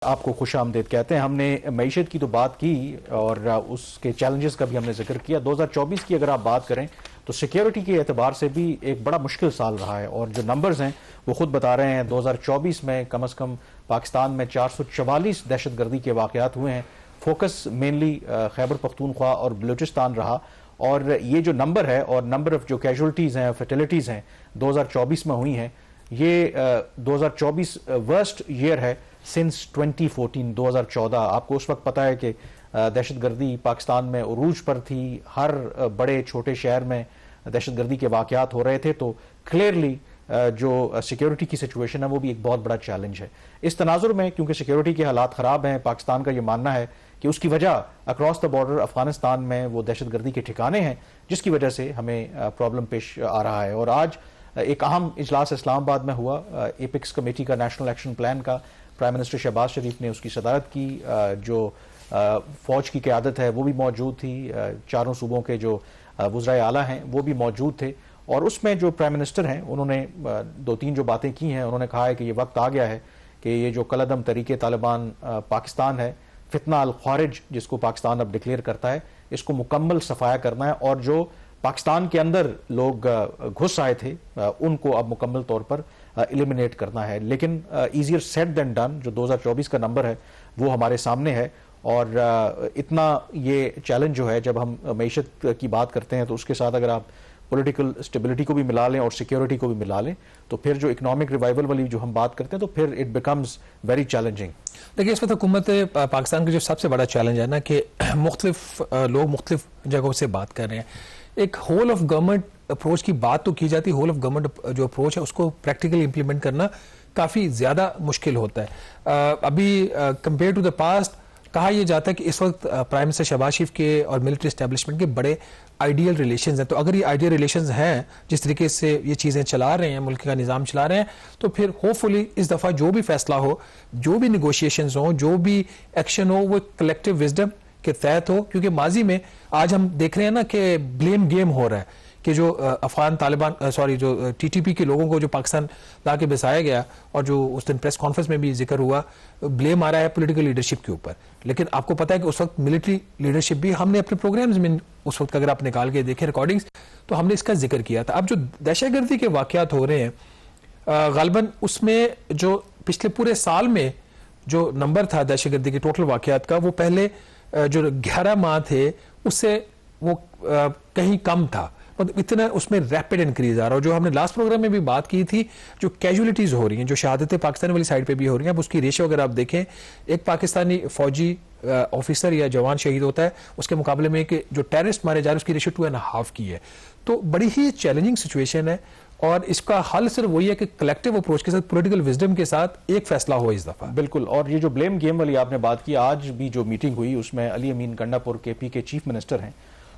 آپ کو خوش آمدید کہتے ہیں. ہم نے معیشت کی تو بات کی اور اس کے چیلنجز کا بھی ہم نے ذکر کیا. 2024 کی اگر آپ بات کریں تو سیکیورٹی کے اعتبار سے بھی ایک بڑا مشکل سال رہا ہے اور جو نمبرز ہیں وہ خود بتا رہے ہیں. 2024 میں کم از کم پاکستان میں 444 دہشت گردی کے واقعات ہوئے ہیں. فوکس مینلی خیبر پختونخوا اور بلوچستان رہا اور یہ جو نمبر ہے اور نمبر آف جو کیجولٹیز ہیں فیٹلٹیز ہیں 2024 میں ہوئی ہیں یہ 2024 ورسٹ ایئر ہے سنس 2014. 2014 آپ کو اس وقت پتہ ہے کہ دہشت گردی پاکستان میں عروج پر تھی. ہر بڑے چھوٹے شہر میں دہشت گردی کے واقعات ہو رہے تھے. تو کلیئرلی جو سیکیورٹی کی سچویشن ہے وہ بھی ایک بہت بڑا چیلنج ہے. اس تناظر میں کیونکہ سیکیورٹی کے حالات خراب ہیں پاکستان کا یہ ماننا ہے کہ اس کی وجہ اکراس دا بارڈر افغانستان میں وہ دہشت گردی کے ٹھکانے ہیں جس کی وجہ سے ہمیں پرابلم پیش آ رہا ہے. اور آج ایک اہم اجلاس اسلام آباد میں ہوا ایپکس کمیٹی کا نیشنل ایکشن پلان کا. پرائم منسٹر شہباز شریف نے اس کی صدارت کی. جو فوج کی قیادت ہے وہ بھی موجود تھی. چاروں صوبوں کے جو وزرائے اعلیٰ ہیں وہ بھی موجود تھے اور اس میں جو پرائم منسٹر ہیں انہوں نے دو تین جو باتیں کی ہیں. انہوں نے کہا ہے کہ یہ وقت آ گیا ہے کہ یہ جو کالعدم طریقے طالبان پاکستان ہے فتنہ الخوارج جس کو پاکستان اب ڈکلیئر کرتا ہے اس کو مکمل صفایا کرنا ہے اور جو پاکستان کے اندر لوگ گھس آئے تھے ان کو اب مکمل طور پر ایلیمینیٹ کرنا ہے. لیکن ایزیئر سیڈ دین ڈن جو 2024 کا نمبر ہے وہ ہمارے سامنے ہے اور اتنا یہ چیلنج جو ہے جب ہم معیشت کی بات کرتے ہیں تو اس کے ساتھ اگر آپ پولیٹیکل اسٹیبلٹی کو بھی ملا لیں اور سیکیورٹی کو بھی ملا لیں تو پھر جو اکنامک ریوائول والی جو ہم بات کرتے ہیں تو پھر اٹ بیکمز ویری چیلنجنگ. دیکھیے اس وقت حکومت پاکستان کا جو سب سے بڑا چیلنج ہے نا کہ مختلف لوگ مختلف جگہوں سے بات کر رہے ہیں. ایک ہول آف گورنمنٹ اپروچ کی بات تو کی جاتی ہے. ہول آف گورنمنٹ جو اپروچ ہے اس کو پریکٹیکلی امپلیمنٹ کرنا کافی زیادہ مشکل ہوتا ہے. ابھی کمپیئر ٹو دا پاسٹ کہا یہ جاتا ہے کہ اس وقت پرائم منسٹر شہباز شریف کے اور ملٹری اسٹیبلشمنٹ کے بڑے آئیڈیل ریلیشنز ہیں. تو اگر یہ آئیڈیل ریلیشنز ہیں جس طریقے سے یہ چیزیں چلا رہے ہیں ملک کا نظام چلا رہے ہیں تو پھر ہوپ فلی اس دفعہ جو بھی فیصلہ ہو جو بھی نیگوشیشنز ہوں جو بھی ایکشن ہو وہ کلیکٹیو وزڈم کے تحت ہو. کیونکہ ماضی میں آج ہم دیکھ رہے ہیں نا کہ بلیم گیم ہو رہا ہے کہ جو افغان طالبان جو ٹی ٹی پی کے لوگوں کو جو پاکستان لا کے بسایا گیا اور جو اس دن پریس کانفرنس میں بھی ذکر ہوا بلیم آ رہا ہے پولیٹیکل لیڈرشپ کے اوپر. لیکن آپ کو پتا ہے کہ اس وقت ملٹری لیڈرشپ بھی ہم نے اپنے پروگرامز میں اس وقت اگر آپ نکال کے دیکھیں ریکارڈنگز تو ہم نے اس کا ذکر کیا تھا. اب جو دہشت گردی کے واقعات ہو رہے ہیں غالباً اس میں جو پچھلے پورے سال میں جو نمبر تھا دہشت گردی کے ٹوٹل واقعات کا وہ پہلے جو 11 ماہ تھے اس سے وہ کہیں کم تھا. اتنا اس میں ریپڈ انکریز آ رہا ہے. جو ہم نے لاسٹ پروگرام میں بھی بات کی تھی جو کیجولیٹیز ہو رہی ہیں جو شہادتیں پاکستان والی سائڈ پہ بھی ہو رہی ہیں اب اس کی ریشو اگر آپ دیکھیں ایک پاکستانی فوجی آفیسر یا جوان شہید ہوتا ہے اس کے مقابلے میں کہ جو ٹیررسٹ مارے جا رہے ہیں اس کی ریشو 2.5 کی ہے. تو بڑی ہی چیلنجنگ سچویشن ہے اور اس کا حل صرف وہی ہے کہ کلیکٹیو اپروچ کے ساتھ پولیٹیکل وزڈم کے ساتھ ایک فیصلہ ہو اس دفعہ. بالکل. اور یہ جو بلیم گیم والی آپ نے بات کی آج بھی جو میٹنگ ہوئی اس میں علی امین گنڈا پور کے پی کے چیف منسٹر ہیں.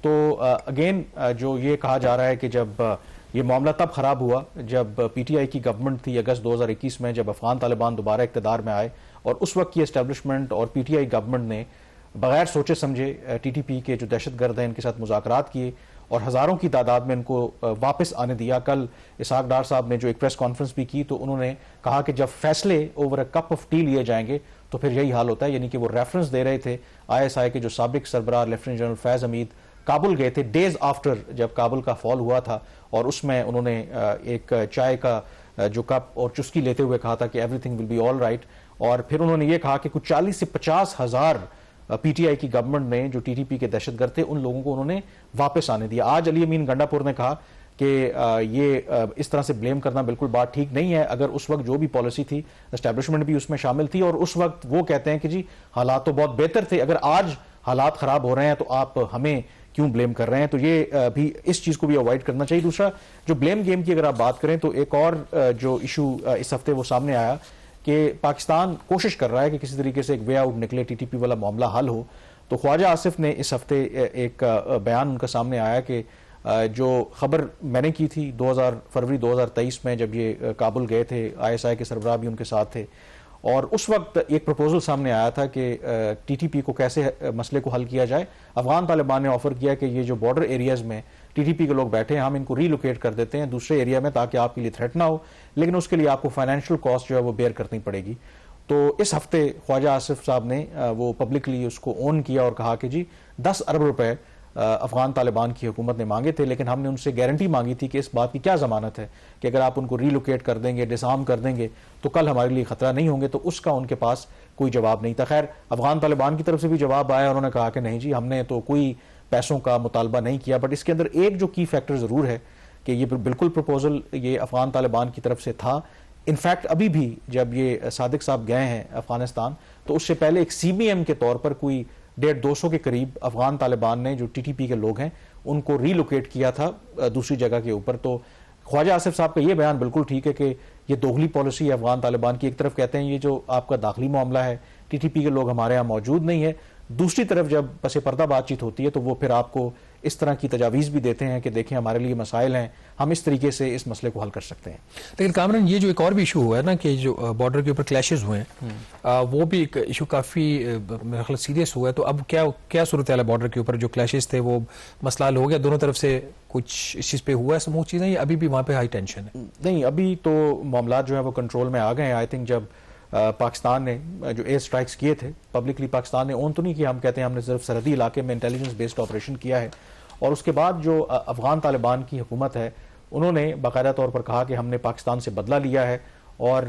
تو اگین جو یہ کہا جا رہا ہے کہ جب یہ معاملہ تب خراب ہوا جب پی ٹی آئی کی گورنمنٹ تھی اگست 2021 میں جب افغان طالبان دوبارہ اقتدار میں آئے اور اس وقت کی اسٹیبلشمنٹ اور پی ٹی آئی گورنمنٹ نے بغیر سوچے سمجھے ٹی ٹی پی کے جو دہشت گرد ہیں ان کے ساتھ مذاکرات کیے اور ہزاروں کی تعداد میں ان کو واپس آنے دیا. کل اسحاق ڈار صاحب نے جو ایک پریس کانفرنس بھی کی تو انہوں نے کہا کہ جب فیصلے over a cup of T لیے جائیں گے تو پھر یہی حال ہوتا ہے. یعنی کہ وہ ریفرنس دے رہے تھے آئی ایس آئی کے جو سابق سربراہ لیفٹیننٹ جنرل فیض حمید کابل گئے تھے ڈیز آفٹر جب کابل کا فال ہوا تھا اور اس میں انہوں نے ایک چائے کا جو کپ اور چسکی لیتے ہوئے کہا تھا کہ everything will be all right. اور پھر انہوں نے یہ کہا کہ کچھ 40 سے 50 ہزار پی ٹی آئی کی گورنمنٹ نے جو ٹی ٹی پی کے دہشت گرد تھے ان لوگوں کو انہوں نے واپس آنے دیا. آج علی امین گنڈا پور نے کہا کہ یہ اس طرح سے بلیم کرنا بالکل بات ٹھیک نہیں ہے. اگر اس وقت جو بھی پالیسی تھی اسٹیبلشمنٹ بھی اس میں شامل تھی اور اس وقت وہ کہتے ہیں کہ جی حالات تو بہت بہتر تھے اگر آج حالات خراب ہو رہے ہیں تو آپ ہمیں کیوں بلیم کر رہے ہیں. تو یہ بھی اس چیز کو بھی اوائڈ کرنا چاہیے. دوسرا جو بلیم گیم کی اگر آپ بات کریں تو ایک اور جو ایشو اس ہفتے وہ سامنے آیا کہ پاکستان کوشش کر رہا ہے کہ کسی طریقے سے ایک وے آؤٹ نکلے ٹی ٹی پی والا معاملہ حل ہو. تو خواجہ آصف نے اس ہفتے ایک بیان ان کا سامنے آیا کہ جو خبر میں نے کی تھی فروری 2023 میں جب یہ کابل گئے تھے آئی ایس آئی کے سربراہ بھی ان کے ساتھ تھے اور اس وقت ایک پروپوزل سامنے آیا تھا کہ ٹی ٹی پی کو کیسے مسئلے کو حل کیا جائے. افغان طالبان نے آفر کیا کہ یہ جو بارڈر ایریاز میں ٹی ٹی پی کے لوگ بیٹھے ہیں ہم ان کو ری لوکیٹ کر دیتے ہیں دوسرے ایریا میں تاکہ آپ کے لیے تھریٹ نہ ہو لیکن اس کے لیے آپ کو فائنینشیل کاسٹ جو ہے وہ بیئر کرنی پڑے گی. تو اس ہفتے خواجہ آصف صاحب نے وہ پبلکلی اس کو اون کیا اور کہا کہ جی 10 ارب روپے افغان طالبان کی حکومت نے مانگے تھے، لیکن ہم نے ان سے گارنٹی مانگی تھی کہ اس بات کی کیا ضمانت ہے کہ اگر آپ ان کو ریلوکیٹ کر دیں گے، ڈسارم کر دیں گے تو کل ہمارے لیے خطرہ نہیں ہوں گے. تو اس کا ان کے پاس کوئی جواب نہیں تھا. خیر افغان طالبان کی طرف سے بھی جواب آیا، انہوں نے کہا کہ نہیں جی ہم نے تو کوئی پیسوں کا مطالبہ نہیں کیا. بٹ اس کے اندر ایک جو کی فیکٹر ضرور ہے کہ یہ بالکل پروپوزل یہ افغان طالبان کی طرف سے تھا. انفیکٹ ابھی بھی جب یہ صادق صاحب گئے ہیں افغانستان تو اس سے پہلے ایک سی بی ایم کے طور پر کوئی 150-200 کے قریب افغان طالبان نے جو ٹی ٹی پی کے لوگ ہیں ان کو ری لوکیٹ کیا تھا دوسری جگہ کے اوپر. تو خواجہ آصف صاحب کا یہ بیان بالکل ٹھیک ہے کہ یہ دوغلی پالیسی ہے افغان طالبان کی. ایک طرف کہتے ہیں یہ جو آپ کا داخلی معاملہ ہے، ٹی ٹی پی کے لوگ ہمارے ہاں موجود نہیں ہے، دوسری طرف جب پس پردہ بات چیت ہوتی ہے تو وہ پھر آپ کو اس طرح کی تجاویز بھی دیتے ہیں کہ دیکھیں ہمارے لیے مسائل ہیں، ہم اس طریقے سے اس مسئلے کو حل کر سکتے ہیں. لیکن کامران یہ جو ایک اور بھی ایشو ہوا ہے نا کہ جو بارڈر کے اوپر کلیشز ہوئے ہیں وہ بھی ایک ایشو کافی میرے خیال سیریس ہوا ہے. تو اب کیا صورتحال ہے بارڈر کے اوپر؟ جو کلیشز تھے وہ مسئلہ حل ہو گیا دونوں طرف سے؟ کچھ اس چیز پہ ہوا ہے سموتھ چیزیں یا ابھی بھی وہاں پہ ہائی ٹینشن ہے؟ نہیں ابھی تو معاملات جو ہیں وہ کنٹرول میں آ گئے ہیں. آئی تھنک جب پاکستان نے جو ایئر سٹرائکس کیے تھے پبلکلی پاکستان نے اون تو نہیں کیا، ہم کہتے ہیں ہم نے صرف سرحدی علاقے میں انٹیلیجنس بیسڈ آپریشن کیا ہے. اور اس کے بعد جو افغان طالبان کی حکومت ہے انہوں نے باقاعدہ طور پر کہا کہ ہم نے پاکستان سے بدلہ لیا ہے. اور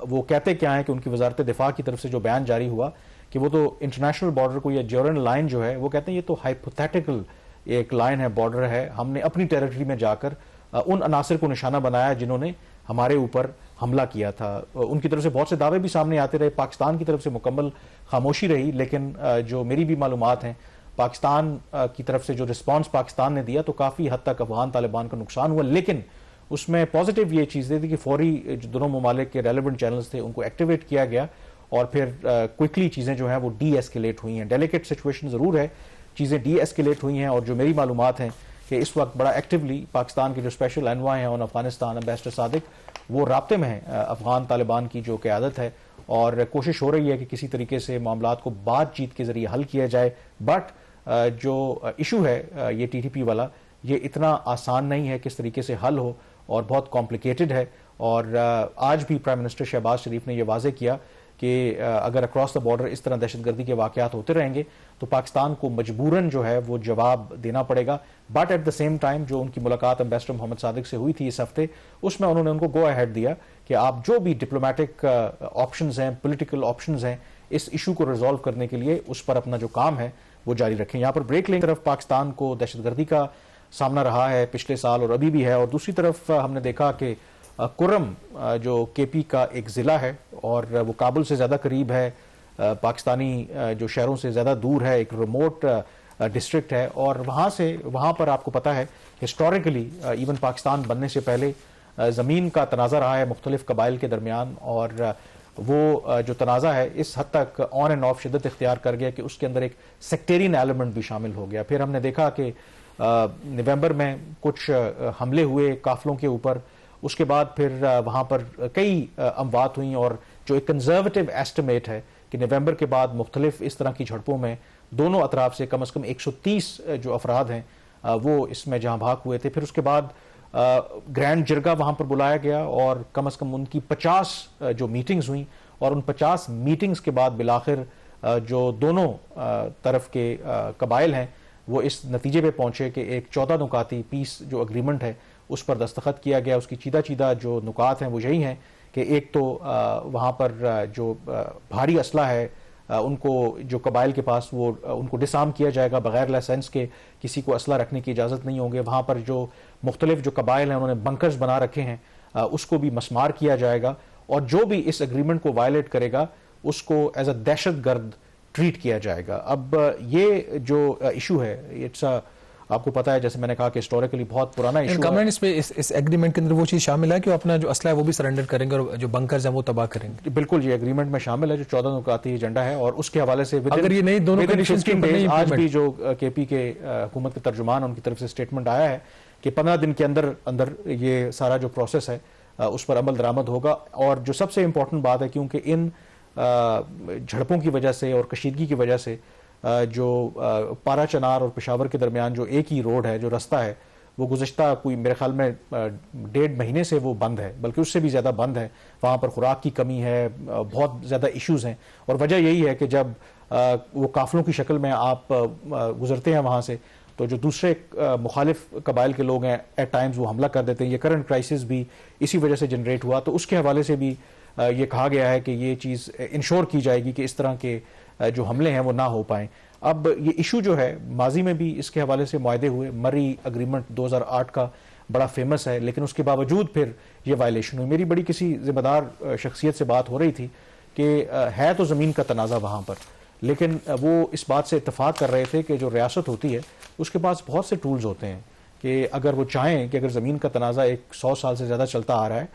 وہ کہتے کیا ہیں کہ ان کی وزارت دفاع کی طرف سے جو بیان جاری ہوا کہ وہ تو انٹرنیشنل بارڈر کو یا جیورن لائن جو ہے وہ کہتے ہیں یہ تو ہائپوتھیٹیکل ایک لائن ہے، بارڈر ہے، ہم نے اپنی ٹیریٹری میں جا کر ان عناصر کو نشانہ بنایا جنہوں نے ہمارے اوپر حملہ کیا تھا. ان کی طرف سے بہت سے دعوے بھی سامنے آتے رہے، پاکستان کی طرف سے مکمل خاموشی رہی. لیکن جو میری بھی معلومات ہیں پاکستان کی طرف سے جو رسپانس پاکستان نے دیا تو کافی حد تک افغان طالبان کا نقصان ہوا. لیکن اس میں پازیٹیو یہ چیز تھی کہ فوری جو دونوں ممالک کے ریلیونٹ چینلز تھے ان کو ایکٹیویٹ کیا گیا اور پھر کوئکلی چیزیں جو ہیں وہ ڈی ایسکیلیٹ ہوئی ہیں. ڈیلیکیٹ سچویشن ضرور ہے، چیزیں ڈی ایسکیلیٹ ہوئی ہیں. اور جو میری معلومات ہیں کہ اس وقت بڑا ایکٹیولی پاکستان کے جو اسپیشل انوائے ہیں آن افغانستان امبیسڈر صادق وہ رابطے میں ہیں افغان طالبان کی جو قیادت ہے اور کوشش ہو رہی ہے کہ کسی طریقے سے معاملات کو بات چیت کے ذریعے حل کیا جائے. بٹ جو ایشو ہے یہ ٹی ٹی پی والا یہ اتنا آسان نہیں ہے کس طریقے سے حل ہو اور بہت کمپلیکیٹڈ ہے. اور آج بھی پرائم منسٹر شہباز شریف نے یہ واضح کیا کہ اگر اکراس دا بارڈر اس طرح دہشت گردی کے واقعات ہوتے رہیں گے تو پاکستان کو مجبوراً جو ہے وہ جواب دینا پڑے گا. But at the same time جو ان کی ملاقات امبیسڈر محمد صادق سے ہوئی تھی اس ہفتے اس میں انہوں نے ان کو گو اہیڈ دیا کہ آپ جو بھی ڈپلومیٹک آپشنز ہیں، پولیٹیکل آپشنز ہیں اس ایشو کو ریزالو کرنے کے لیے اس پر اپنا جو کام ہے وہ جاری رکھیں. یہاں پر بریک لیں طرف پاکستان کو دہشت گردی کا سامنا رہا ہے پچھلے سال اور ابھی بھی ہے، اور دوسری طرف ہم نے دیکھا کہ کرم جو کے پی کا ایک ضلع ہے اور وہ کابل سے زیادہ قریب ہے، پاکستانی جو شہروں سے زیادہ دور ہے، ایک ریموٹ ڈسٹرکٹ ہے. اور وہاں پر آپ کو پتا ہے ہسٹوریکلی ایون پاکستان بننے سے پہلے زمین کا تنازع رہا ہے مختلف قبائل کے درمیان، اور وہ جو تنازع ہے اس حد تک آن اینڈ آف شدت اختیار کر گیا کہ اس کے اندر ایک سیکٹیرین ایلیمنٹ بھی شامل ہو گیا. پھر ہم نے دیکھا کہ نومبر میں کچھ حملے ہوئے قافلوں کے اوپر، اس کے بعد پھر وہاں پر کئی اموات ہوئیں، اور جو ایک کنزرویٹو ایسٹیمیٹ ہے کہ نومبر کے بعد مختلف اس طرح کی جھڑپوں میں دونوں اطراف سے کم از کم 130 جو افراد ہیں وہ اس میں جہاں بھاگ ہوئے تھے. پھر اس کے بعد گرینڈ جرگا وہاں پر بلایا گیا اور کم از کم ان کی 50 جو میٹنگز ہوئیں، اور ان 50 میٹنگز کے بعد بالآخر جو دونوں طرف کے قبائل ہیں وہ اس نتیجے پہ پہنچے کہ ایک 14 نکاتی پیس جو اگریمنٹ ہے اس پر دستخط کیا گیا. اس کی چیدہ جو نکات ہیں وہ یہی ہیں کہ ایک تو وہاں پر جو بھاری اسلحہ ہے ان کو جو قبائل کے پاس وہ ان کو ڈسارم کیا جائے گا بغیر لائسنس کے، کسی کو اسلحہ رکھنے کی اجازت نہیں ہوں گے. وہاں پر جو مختلف جو قبائل ہیں انہوں نے بنکرز بنا رکھے ہیں اس کو بھی مسمار کیا جائے گا، اور جو بھی اس اگریمنٹ کو وائلیٹ کرے گا اس کو ایز اے دہشت گرد ٹریٹ کیا جائے گا. اب یہ جو ایشو ہے اٹس آپ کو پتا ہے جیسے میں نے کہا کہ ہسٹوریکلی بہت پرانا ایشو ہے. اس پہ اس ایگریمنٹ کے اندر وہ چیز شامل ہے کہ اپنا جو اسلحہ ہے وہ بھی سرنڈر کریں گے اور جو بنکرز ہیں وہ تباہ کریں گے؟ بالکل یہ ایگریمنٹ میں شامل ہے جو 14 نکاتی ایجنڈا ہے، اور اس کے حوالے سے اگر یہ نہیں دونوں کنڈیشنز کے اوپر نہیں آج بھی جو کے پی کے حکومت کے ترجمان ان کی طرف سے اسٹیٹمنٹ آیا ہے کہ 15 دن کے اندر یہ سارا جو پروسیس ہے اس پر عمل درآمد ہوگا. اور جو سب سے امپورٹنٹ بات ہے کیونکہ ان جھڑپوں کی وجہ سے اور کشیدگی کی وجہ سے جو پارا چنار اور پشاور کے درمیان جو ایک ہی روڈ ہے جو رستہ ہے وہ گزشتہ کوئی میرے خیال میں 1.5 مہینے سے وہ بند ہے، بلکہ اس سے بھی زیادہ بند ہے. وہاں پر خوراک کی کمی ہے، بہت زیادہ ایشوز ہیں، اور وجہ یہی ہے کہ جب وہ قافلوں کی شکل میں آپ گزرتے ہیں وہاں سے تو جو دوسرے مخالف قبائل کے لوگ ہیں ایٹ ٹائمز وہ حملہ کر دیتے ہیں. یہ کرنٹ کرائسس بھی اسی وجہ سے جنریٹ ہوا. تو اس کے حوالے سے بھی یہ کہا گیا ہے کہ یہ چیز انشور کی جائے گی کہ اس طرح کے جو حملے ہیں وہ نہ ہو پائیں. اب یہ ایشو جو ہے ماضی میں بھی اس کے حوالے سے معاہدے ہوئے، مری اگریمنٹ 2008 کا بڑا فیمس ہے، لیکن اس کے باوجود پھر یہ وائلیشن ہوئی. میری بڑی کسی ذمہ دار شخصیت سے بات ہو رہی تھی کہ ہے تو زمین کا تنازع وہاں پر، لیکن وہ اس بات سے اتفاق کر رہے تھے کہ جو ریاست ہوتی ہے اس کے پاس بہت سے ٹولز ہوتے ہیں کہ اگر وہ چاہیں کہ اگر زمین کا تنازع 100 سال سے زیادہ چلتا آ رہا ہے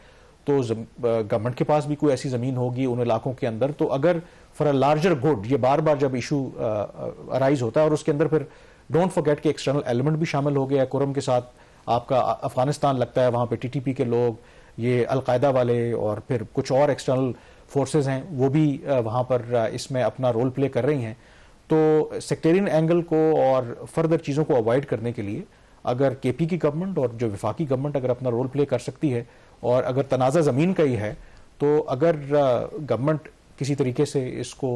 تو گورنمنٹ کے پاس بھی کوئی ایسی زمین ہوگی ان علاقوں کے اندر، تو اگر فار اے لارجر گڈ یہ بار بار جب ایشو ارائز ہوتا ہے، اور اس کے اندر پھر ڈونٹ فرگیٹ کہ ایکسٹرنل ایلیمنٹ بھی شامل ہو گیا. قرم کے ساتھ آپ کا افغانستان لگتا ہے، وہاں پہ ٹی ٹی پی کے لوگ، یہ القاعدہ والے اور پھر کچھ اور ایکسٹرنل فورسز ہیں وہ بھی وہاں پر اس میں اپنا رول پلے کر رہی ہیں. تو سیکٹیرین اینگل کو اور فردر چیزوں کو اوائڈ کرنے کے لیے اگر کے پی کی گورنمنٹ اور جو وفاقی گورنمنٹ اگر اپنا رول پلے کر سکتی ہے، اور اگر تنازع زمین کا ہی ہے تو اگر گورنمنٹ کسی طریقے سے اس کو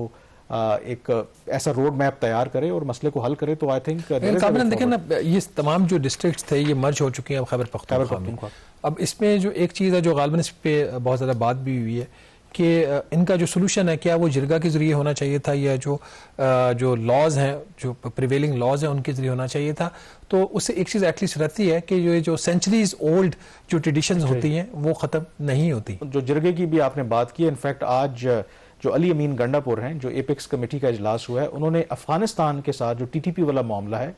ایک ایسا روڈ میپ تیار کرے اور مسئلے کو حل کرے تو آئی تھنک دیکھیں نا یہ تمام جو ڈسٹرکٹس تھے یہ مرج ہو چکے ہیں اب خیبر پختونخوا. اب اس میں جو ایک چیز ہے جو غالباً اس پہ بہت زیادہ بات بھی ہوئی ہے کہ ان کا جو سولوشن ہے کیا وہ جرگہ کے ذریعے ہونا چاہیے تھا یا جو لاز ہیں جو پریویلنگ لاز ہیں ان کے ذریعے ہونا چاہیے تھا. تو اس سے ایک چیز ایٹ لیسٹ رہتی ہے کہ جو سینچریز اولڈ جو ٹریڈیشنز ہوتی ہیں وہ ختم نہیں ہوتی. جو جرگے کی بھی آپ نے بات کی، انفیکٹ آج جو علی امین گنڈا پور ہیں جو ایپیکس کمیٹی کا اجلاس ہوا ہے، انہوں نے افغانستان کے ساتھ جو ٹی ٹی پی والا معاملہ ہے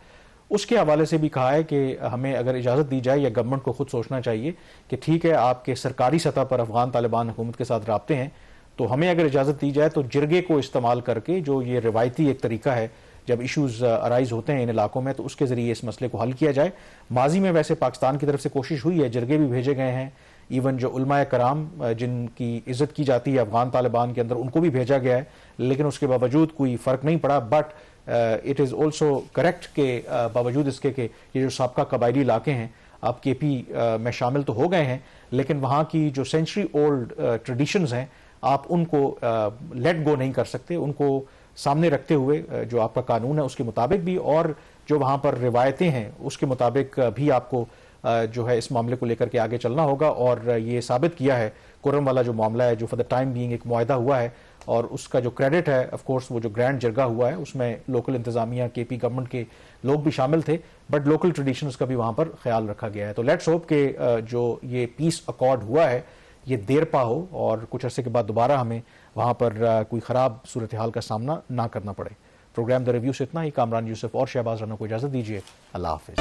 اس کے حوالے سے بھی کہا ہے کہ ہمیں اگر اجازت دی جائے یا گورنمنٹ کو خود سوچنا چاہیے کہ ٹھیک ہے آپ کے سرکاری سطح پر افغان طالبان حکومت کے ساتھ رابطے ہیں، تو ہمیں اگر اجازت دی جائے تو جرگے کو استعمال کر کے جو یہ روایتی ایک طریقہ ہے جب ایشوز ارائز ہوتے ہیں ان علاقوں میں تو اس کے ذریعے اس مسئلے کو حل کیا جائے. ماضی میں ویسے پاکستان کی طرف سے کوشش ہوئی ہے، جرگے بھی بھیجے گئے ہیں، ایون جو علماء کرام جن کی عزت کی جاتی ہے افغان طالبان کے اندر ان کو بھی بھیجا گیا ہے، لیکن اس کے باوجود کوئی فرق نہیں پڑا. But it is also correct کہ باوجود اس کے کہ یہ جو سابقہ قبائلی علاقے ہیں آپ کے پی میں شامل تو ہو گئے ہیں، لیکن وہاں کی جو سینچری اولڈ ٹریڈیشنز ہیں آپ ان کو لیٹ گو نہیں کر سکتے. ان کو سامنے رکھتے ہوئے جو آپ کا قانون ہے اس کے مطابق بھی اور جو وہاں پر روایتیں ہیں اس کے مطابق بھی آپ کو جو ہے اس معاملے کو لے کر کے آگے چلنا ہوگا. اور یہ ثابت کیا ہے قرم والا جو معاملہ ہے جو فار دا ٹائم بینگ ایک معاہدہ ہوا ہے، اور اس کا جو کریڈٹ ہے آف کورس وہ جو گرینڈ جرگہ ہوا ہے اس میں لوکل انتظامیہ کے پی گورنمنٹ کے لوگ بھی شامل تھے، بٹ لوکل ٹریڈیشنز کا بھی وہاں پر خیال رکھا گیا ہے. تو لیٹس ہوپ کہ جو یہ پیس اکارڈ ہوا ہے یہ دیر پا ہو اور کچھ عرصے کے بعد دوبارہ ہمیں وہاں پر کوئی خراب صورتحال کا سامنا نہ کرنا پڑے. پروگرام دا ریویو سے اتنا ہی. کامران یوسف اور شہباز رانا کو اجازت دیجیے. اللہ حافظ.